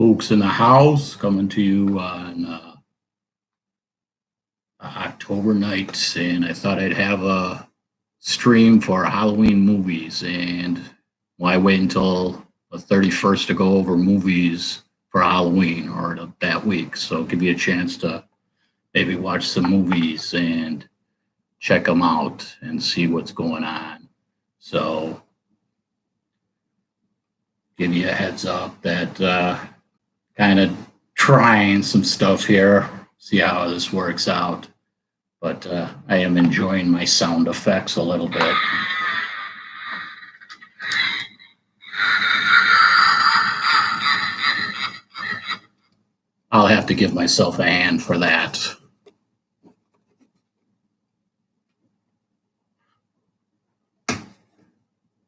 Spooks in the House coming to you on October night, and I thought I'd have a stream for Halloween movies. And why wait until the 31st to go over movies for Halloween or that week? So give you a chance to maybe watch some movies and check them out and see what's going on. So give you a heads up that kind of trying some stuff here, see how this works out. But I am enjoying my sound effects a little bit. I'll have to give myself a hand for that.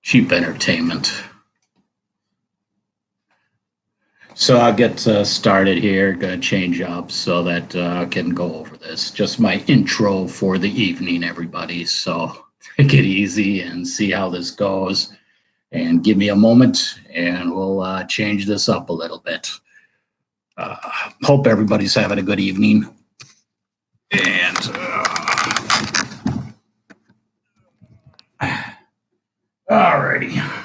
Cheap entertainment. So I'll get started here, gonna change up so that I can go over this. Just my intro for the evening, everybody. So take it easy and see how this goes. And give me a moment and we'll change this up a little bit. Hope everybody's having a good evening. And alrighty.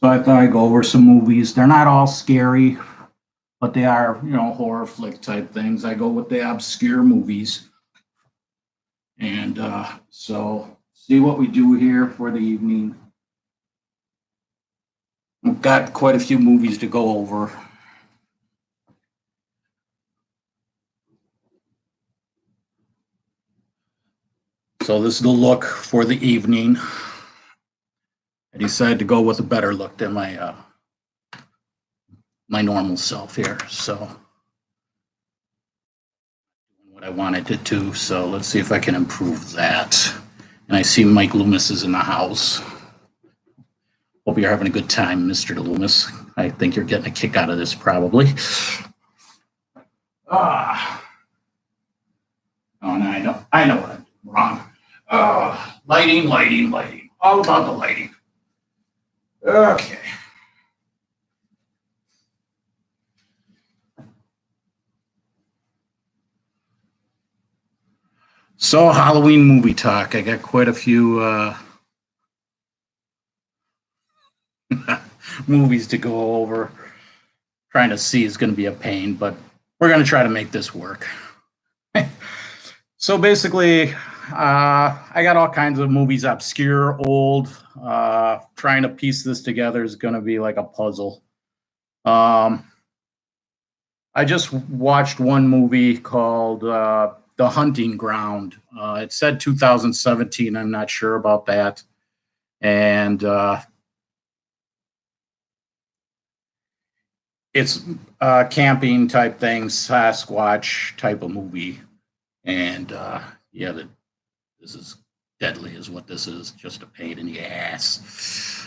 So I thought I'd go over some movies. They're not all scary, but they are, horror flick type things. I go with the obscure movies. And so see what we do here for the evening. We've got quite a few movies to go over. So this is the look for the evening. I decided to go with a better look than my normal self here. So what I wanted to do. So let's see if I can improve that. And I see Mike Loomis is in the house. Hope you're having a good time, Mr. Loomis. I think you're getting a kick out of this probably. Oh, no, I know what I'm doing wrong. Lighting. All about the lighting. Okay. So Halloween movie talk. I got quite a few movies to go over. Trying to see is going to be a pain, but we're going to try to make this work. So basically, I got all kinds of movies, obscure, old. Trying to piece this together is going to be like a puzzle. I just watched one movie called The Hunting Ground. It said 2017. I'm not sure about that. And it's camping type thing, Sasquatch type of movie. And yeah, this is deadly is what this is, just a pain in the ass.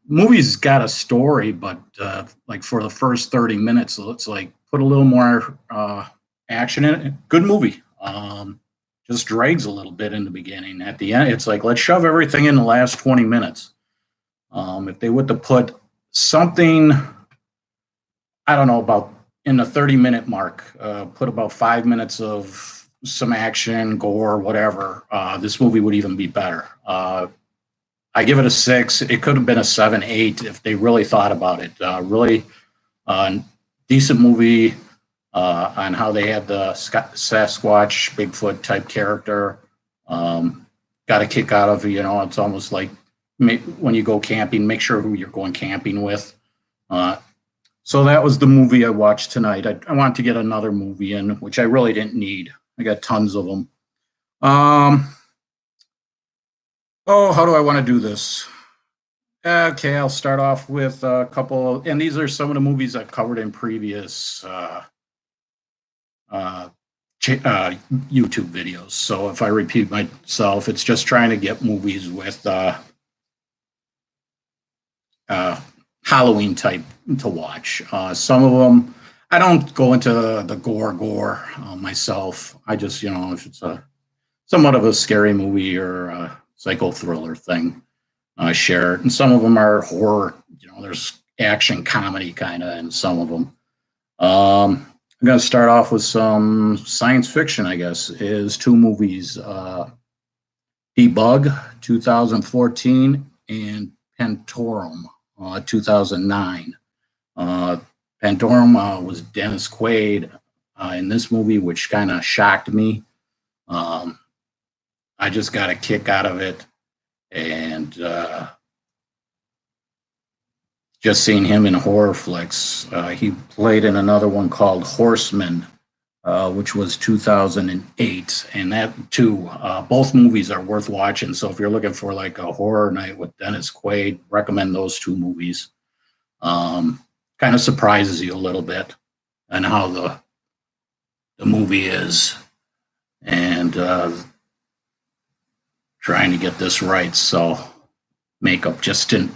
Movie's got a story, but like for the first 30 minutes, it's like put a little more action in it. Good movie. Just drags a little bit in the beginning. At the end, it's like, let's shove everything in the last 20 minutes. If they would have put something, I don't know, about in the 30-minute mark, put about 5 minutes of some action, gore, whatever, this movie would even be better. I give it a 6. It could have been a 7, 8 if they really thought about it. Really decent movie on how they had the Sasquatch, Bigfoot type character. Got a kick out of it. It's almost like when you go camping, make sure who you're going camping with. So that was the movie I watched tonight. I wanted to get another movie in, which I really didn't need. I got tons of them. How do I want to do this? Okay, I'll start off with a couple, and these are some of the movies I've covered in previous YouTube videos. So if I repeat myself, it's just trying to get movies with Halloween type to watch. Some of them, I don't go into the gore myself. I just, if it's somewhat of a scary movie or a psycho thriller thing, share it. And some of them are horror. There's action comedy kind of in some of them. I'm going to start off with some science fiction, I guess, is two movies, Debug, 2014, and Pantorum, 2009. Pantorum was Dennis Quaid in this movie, which kind of shocked me. I just got a kick out of it. And just seeing him in horror flicks. He played in another one called Horseman, which was 2008. And that, too, both movies are worth watching. So if you're looking for like a horror night with Dennis Quaid, recommend those two movies. Kind of surprises you a little bit and how the movie is. And trying to get this right. So makeup just didn't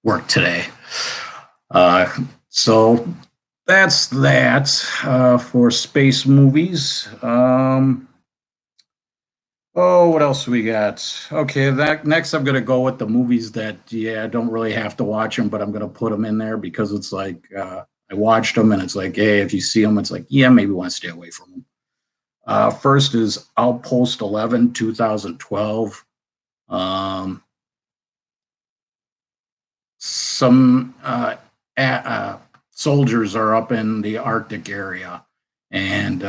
work today. So that's that for space movies. What else we got? Okay, next I'm going to go with the movies that, I don't really have to watch them, but I'm going to put them in there because it's like I watched them and it's like, hey, if you see them, it's like, yeah, maybe want to stay away from them. First is Outpost 11, 2012. Some soldiers are up in the Arctic area, and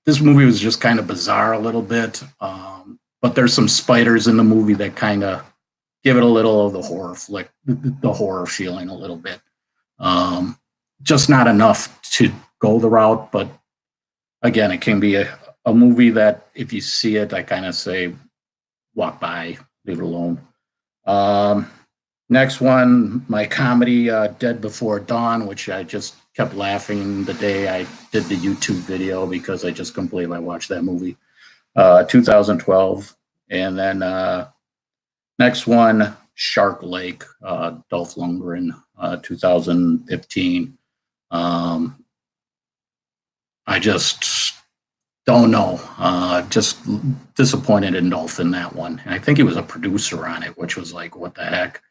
this movie was just kind of bizarre a little bit. But there's some spiders in the movie that kind of give it a little of the horror flick, the horror feeling a little bit. Just not enough to go the route, but again, it can be a movie that if you see it, I kind of say, walk by, leave it alone. Next one, my comedy, Dead Before Dawn, which I just kept laughing the day I did the YouTube video because I just couldn't believe I watched that movie. 2012. And then next one, Shark Lake, Dolph Lundgren, 2015. I just don't know. Just disappointed in Dolph in that one. And I think he was a producer on it, which was like, what the heck?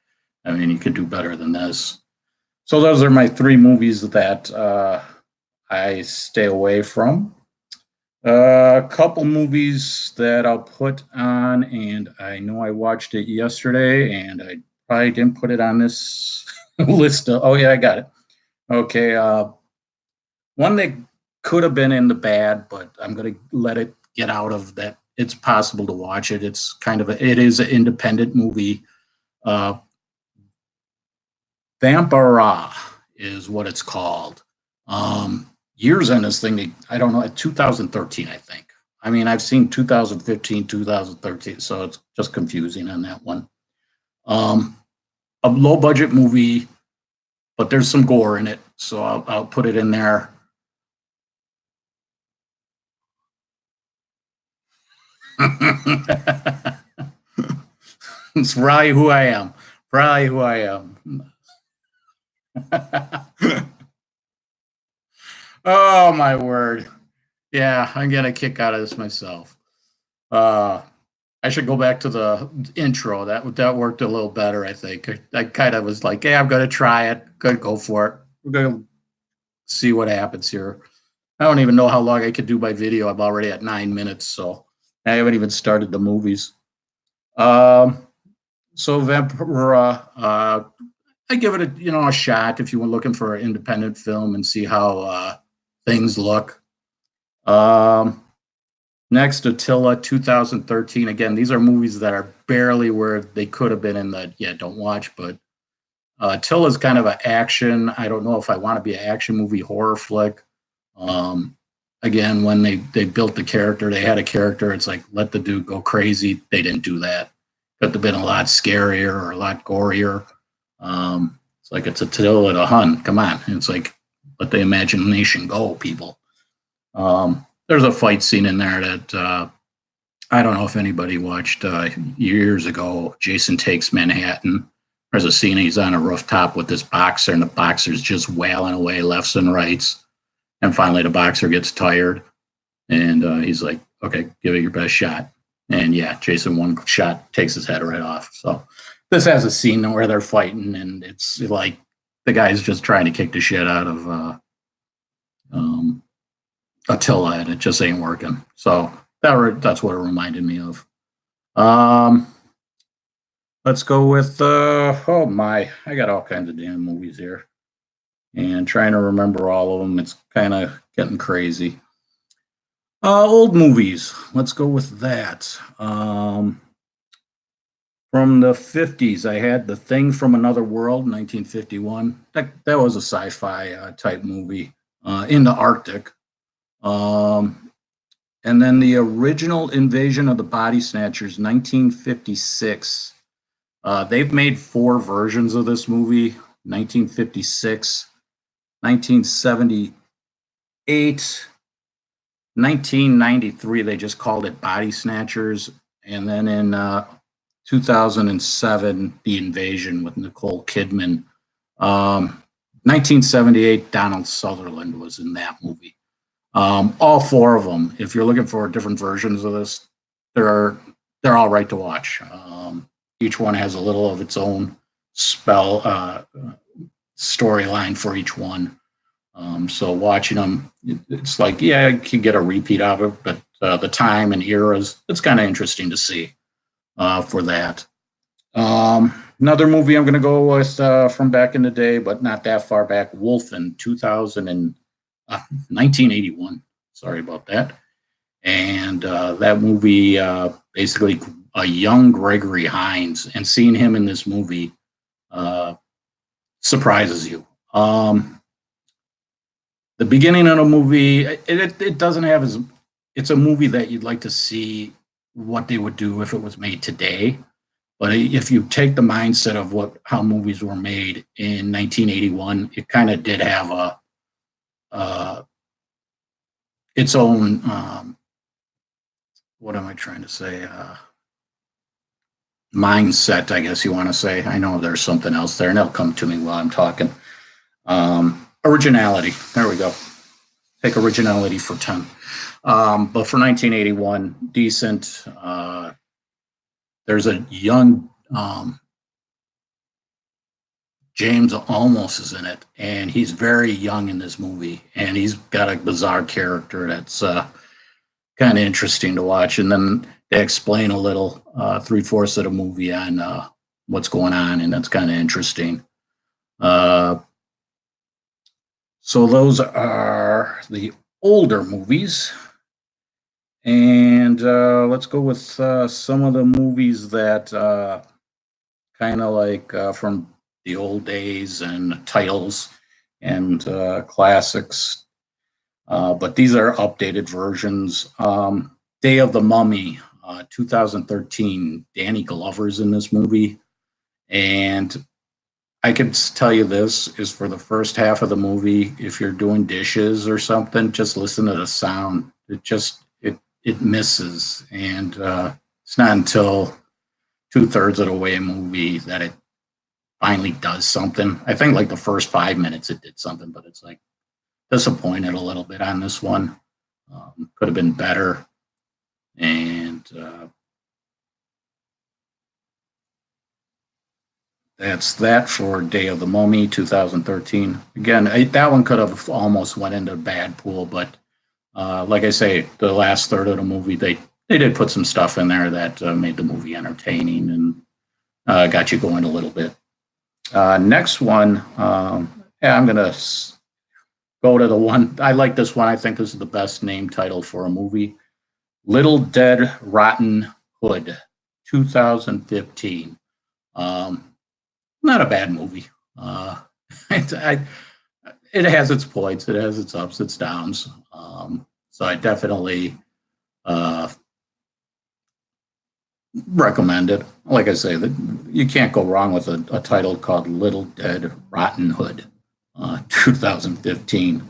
I mean, you could do better than this. So those are my three movies that I stay away from. A couple movies that I'll put on, and I know I watched it yesterday, and I probably didn't put it on this list. Oh, yeah, I got it. Okay, one that could have been in the bad, but I'm going to let it get out of that. It's possible to watch it. It's kind of it is an independent movie. Vampira is what it's called. Years on this thing, I don't know, 2013, I think. I mean, I've seen 2015, 2013, so it's just confusing on that one. A low budget movie, but there's some gore in it, so I'll put it in there. It's probably who I am. Probably who I am. Oh my word. Yeah, I'm getting a kick out of this myself. I should go back to the intro. That worked a little better, I think. I kind of was like, hey, I'm gonna try it. Gonna go for it. We're gonna see what happens here. I don't even know how long I could do my video. I'm already at 9 minutes, so I haven't even started the movies. So Vampira, I give it a shot if you were looking for an independent film and see how things look. Next, Attila, 2013. Again, these are movies that are barely where they could have been in the don't watch, but Attila is kind of an action. I don't know if I want to be an action movie horror flick. Again, when they built the character, they had a character. It's like, let the dude go crazy. They didn't do that. Could have been a lot scarier or a lot gorier. It's like it's Attila the Hun. Come on. And it's like, let the imagination go, people. There's a fight scene in there that I don't know if anybody watched years ago. Jason Takes Manhattan. There's a scene he's on a rooftop with this boxer, and the boxer's just wailing away lefts and rights. And finally, the boxer gets tired, and he's like, "Okay, give it your best shot." And yeah, Jason one shot takes his head right off. So this has a scene where they're fighting, and it's like the guy's just trying to kick the shit out of um, Attila, and it just ain't working. So that's what it reminded me of. Um, let's go with oh my, I got all kinds of damn movies here, and trying to remember all of them. It's kind of getting crazy. Old movies. Let's go with that. From the 50s, I had The Thing from Another World, 1951. That was a sci-fi type movie in the Arctic. Um, and then the original Invasion of the Body Snatchers, 1956. They've made four versions of this movie: 1956, 1978, 1993. They just called it Body Snatchers, and then in 2007, The Invasion with Nicole Kidman. 1978, Donald Sutherland was in that movie. All four of them. If you're looking for different versions of this, they're all right to watch. Each one has a little of its own storyline for each one. So watching them, it's like, yeah, I could get a repeat of it, but the time and eras, it's kind of interesting to see for that. Another movie I'm going to go with from back in the day, but not that far back, Wolfen, 1981. Sorry about that. And that movie, basically a young Gregory Hines, and seeing him in this movie surprises you. The beginning of the movie, it doesn't have as, it's a movie that you'd like to see what they would do if it was made today. But if you take the mindset of how movies were made in 1981, it kind of did have its own, what am I trying to say? Mindset, I guess you want to say. I know there's something else there, and it'll come to me while I'm talking. Originality. There we go. Take originality for 10. But for 1981, decent. There's a young James Olmos is in it, and he's very young in this movie, and he's got a bizarre character that's kind of interesting to watch. And then they explain a little 3/4 of the movie on what's going on, and that's kind of interesting. So those are the older movies. And let's go with some of the movies that kind of like from the old days and titles and classics. But these are updated versions. Day of the Mummy, 2013. Danny Glover's in this movie. And I can tell you this is for the first half of the movie, if you're doing dishes or something, just listen to the sound. It misses, and it's not until 2/3 of the way a movie that it finally does something. I think like the first 5 minutes it did something, but it's like disappointed a little bit on this one. Could have been better, and that's that for Day of the Mummy, 2013. Again, that one could have almost went into bad pool, but like I say, the last third of the movie, they did put some stuff in there that made the movie entertaining and got you going a little bit. Next one, yeah, I'm going to go to the one. I like this one. I think this is the best name title for a movie. Little Dead Rotten Hood, 2015. Not a bad movie. It has its points. It has its ups, its downs. So I definitely recommend it. Like I say, you can't go wrong with a title called Little Dead Rotten Hood, 2015.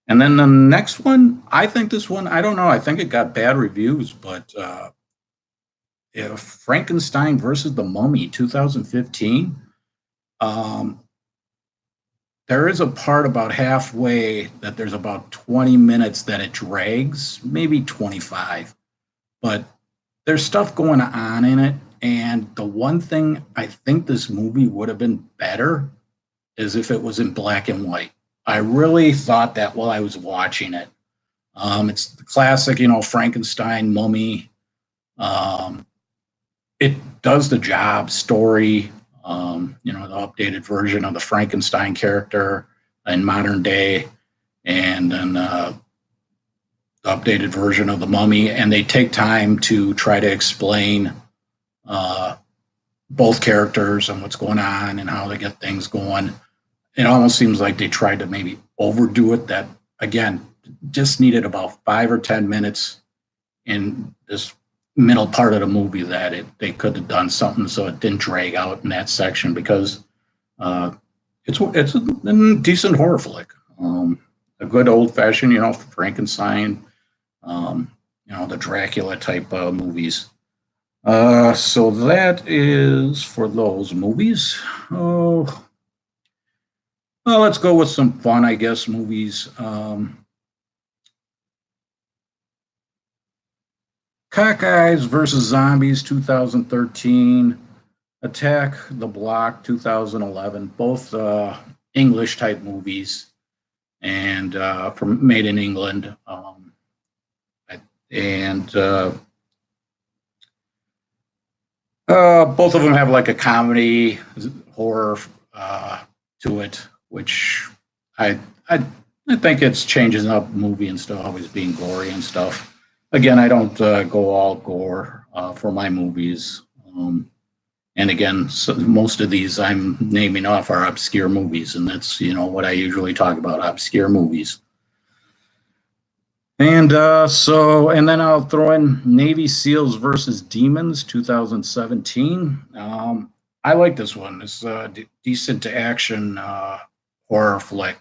And then the next one, I think this one, I don't know. I think it got bad reviews, but Frankenstein versus the Mummy, 2015. There is a part about halfway that there's about 20 minutes that it drags, maybe 25. But there's stuff going on in it, And the one thing I think this movie would have been better is if it was in black and white. I really thought that while I was watching it. It's the classic, Frankenstein, Mummy. Um, it does the job, story, the updated version of the Frankenstein character in modern day, and then the updated version of the Mummy. And they take time to try to explain uh, both characters and what's going on and how they get things going. It almost seems like they tried to maybe overdo it. That again, just needed about 5 or 10 minutes in this middle part of the movie that they could have done something so it didn't drag out in that section because uh, it's a decent horror flick, a good old fashioned Frankenstein, the Dracula type movies. So that is for those movies. Oh, well, let's go with some fun, I guess, movies. Cockeyes versus Zombies 2013, Attack the Block 2011, both English type movies and from made in England. And both of them have like a comedy horror to it, which I think it's changing up movie and stuff, always being gory and stuff. Again, I don't go all gore for my movies. And again, so most of these I'm naming off are obscure movies, and that's what I usually talk about, obscure movies. And and then I'll throw in Navy SEALs versus Demons 2017. I like this one. It's a decent action horror flick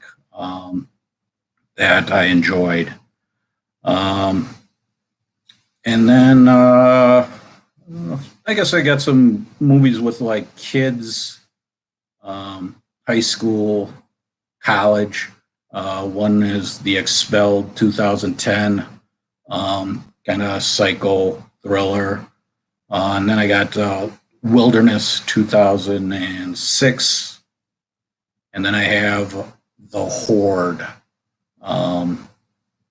that I enjoyed. And then I guess I got some movies with like kids, high school, college. One is The Expelled 2010, kind of psycho thriller. And then I got Wilderness 2006. And then I have The Horde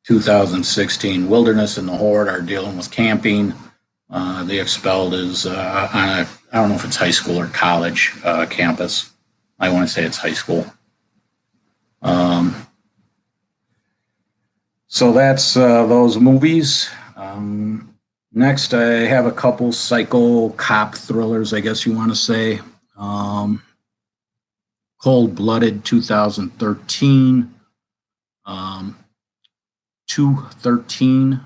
2016. Wilderness and The Horde are dealing with camping. The Expelled is on I don't know if it's high school or college campus. I want to say it's high school. So that's those movies. Next, I have a couple psycho cop thrillers, I guess you want to say. Cold Blooded 2013. 213.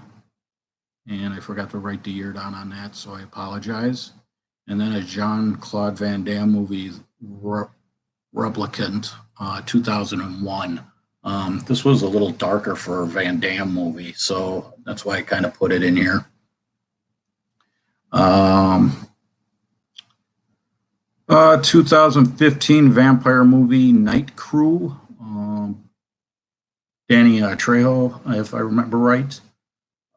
And I forgot to write the year down on that, so I apologize. And then a Jean-Claude Van Damme movie, Replicant, 2001. This was a little darker for a Van Damme movie, so that's why I kind of put it in here. 2015 vampire movie, Night Crew. Danny Trejo, if I remember right.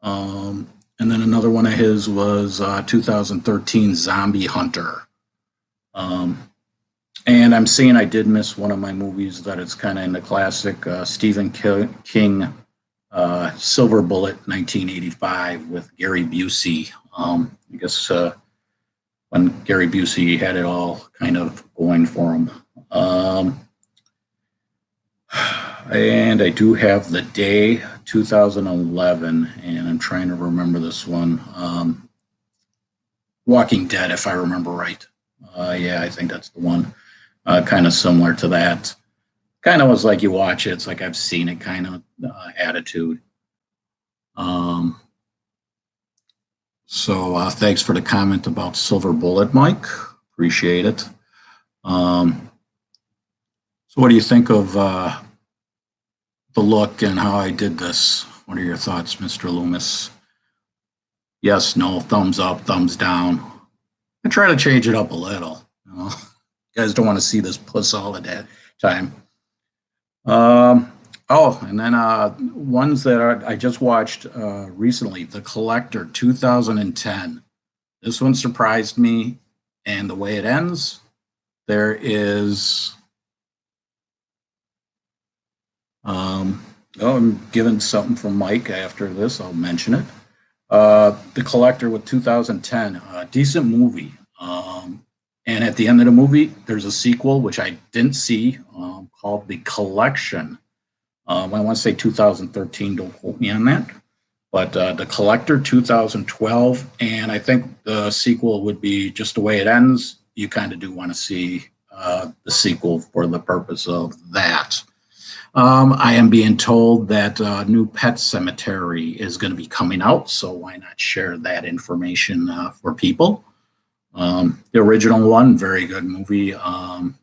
And then another one of his was 2013 Zombie Hunter. And I'm seeing I did miss one of my movies that it's kind of in the classic Stephen King Silver Bullet 1985 with Gary Busey. I guess when Gary Busey had it all kind of going for him. And I do have The Day 2011, and I'm trying to remember this one. Walking Dead, if I remember right. Yeah, I think that's the one. Kind of similar to that. Kind of was like you watch it, it's like I've seen it kind of attitude. So thanks for the comment about Silver Bullet, Mike. Appreciate it. So what do you think of the look and how I did this? What are your thoughts, Mr. Loomis? Yes, no, thumbs up, thumbs down. I try to change it up a little. You guys don't want to see this puss all the time. And then ones that I just watched recently, The Collector 2010. This one surprised me. and the way it ends, there is. Oh, I'm given something from Mike after this. I'll mention it. The Collector with 2010, decent movie. And at the end of the movie, there's a sequel which I didn't see called The Collection. I want to say 2013. Don't quote me on that. But The Collector 2012, and I think the sequel would be just the way it ends. You kind of do want to see the sequel for the purpose of that. I am being told that new Pet Cemetery is going to be coming out, so why not share that information for people? The original one, very good movie, and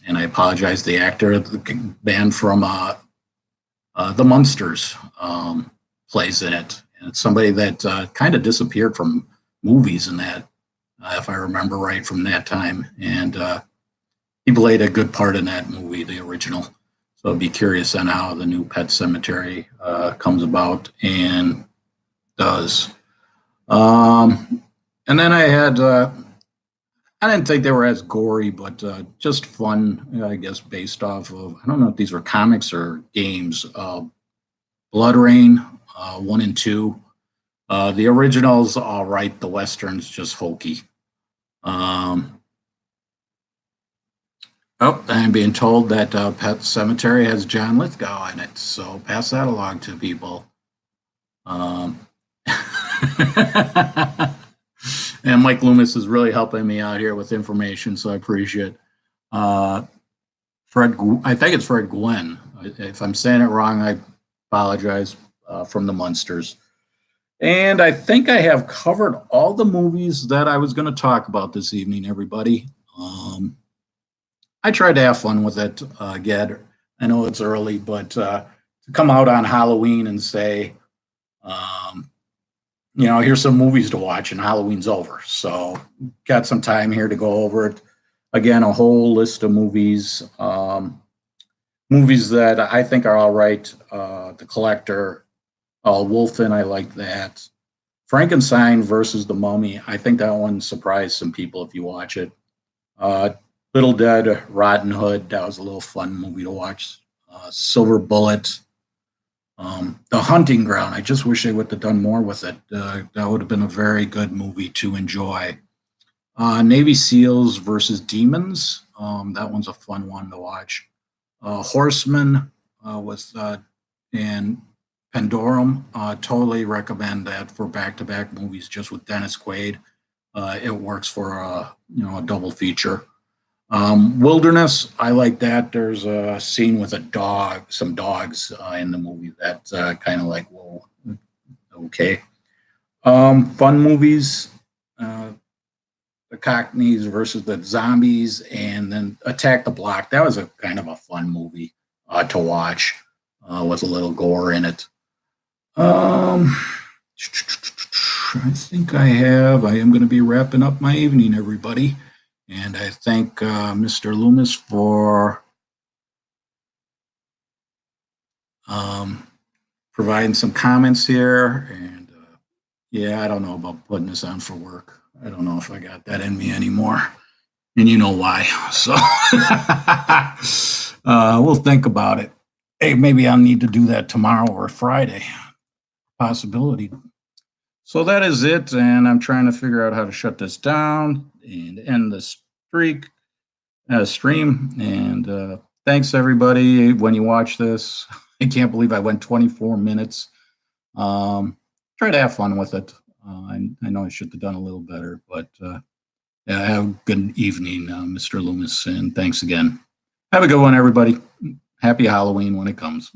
I apologize. The actor, the band from the Munsters, plays in it, and it's somebody that kind of disappeared from movies and that, if I remember right, from that time, and he played a good part in that movie, the original. So I'd be curious on how the new Pet Cemetery comes about and does. And then I had, I didn't think they were as gory, but just fun, I guess, based off of, I don't know if these were comics or games. Blood Rain 1 and 2. The original's all right. The Western's just hokey. Oh, I'm being told that Pet Cemetery has John Lithgow in it, so pass that along to people. And Mike Loomis is really helping me out here with information, so I appreciate it. I think it's Fred Gwynne. If I'm saying it wrong, I apologize, from the Munsters. And I think I have covered all the movies that I was going to talk about this evening, everybody. I tried to have fun with it, Ged. I know it's early, but to come out on Halloween and say, here's some movies to watch, and Halloween's over. So got some time here to go over it. Again, a whole list of movies, movies that I think are all right. The Collector, Wolfen, I like that. Frankenstein versus the Mummy, I think that one surprised some people if you watch it. Little Dead, Rotten Hood, that was a little fun movie to watch. Silver Bullet, The Hunting Ground. I just wish they would have done more with it. That would have been a very good movie to enjoy. Navy SEALs versus Demons. That one's a fun one to watch. Horseman and Pandorum. Totally recommend that for back-to-back movies just with Dennis Quaid. It works for a double feature. Wilderness, I like that. There's a scene with some dogs in the movie that kind of like, whoa, okay. Fun movies, the Cockneys versus the Zombies, and then Attack the Block. That was a kind of a fun movie to watch with a little gore in it. I think I am going to be wrapping up my evening, everybody. And I thank Mr. Loomis for providing some comments here. And I don't know about putting this on for work. I don't know if I got that in me anymore. And you know why. So we'll think about it. Hey, maybe I'll need to do that tomorrow or Friday. Possibility. So that is it. And I'm trying to figure out how to shut this down and end the stream. And thanks, everybody. When you watch this, I can't believe I went 24 minutes. Try to have fun with it. I know I should have done a little better, but have a good evening, Mr. Loomis, and thanks again. Have a good one, everybody. Happy Halloween when it comes.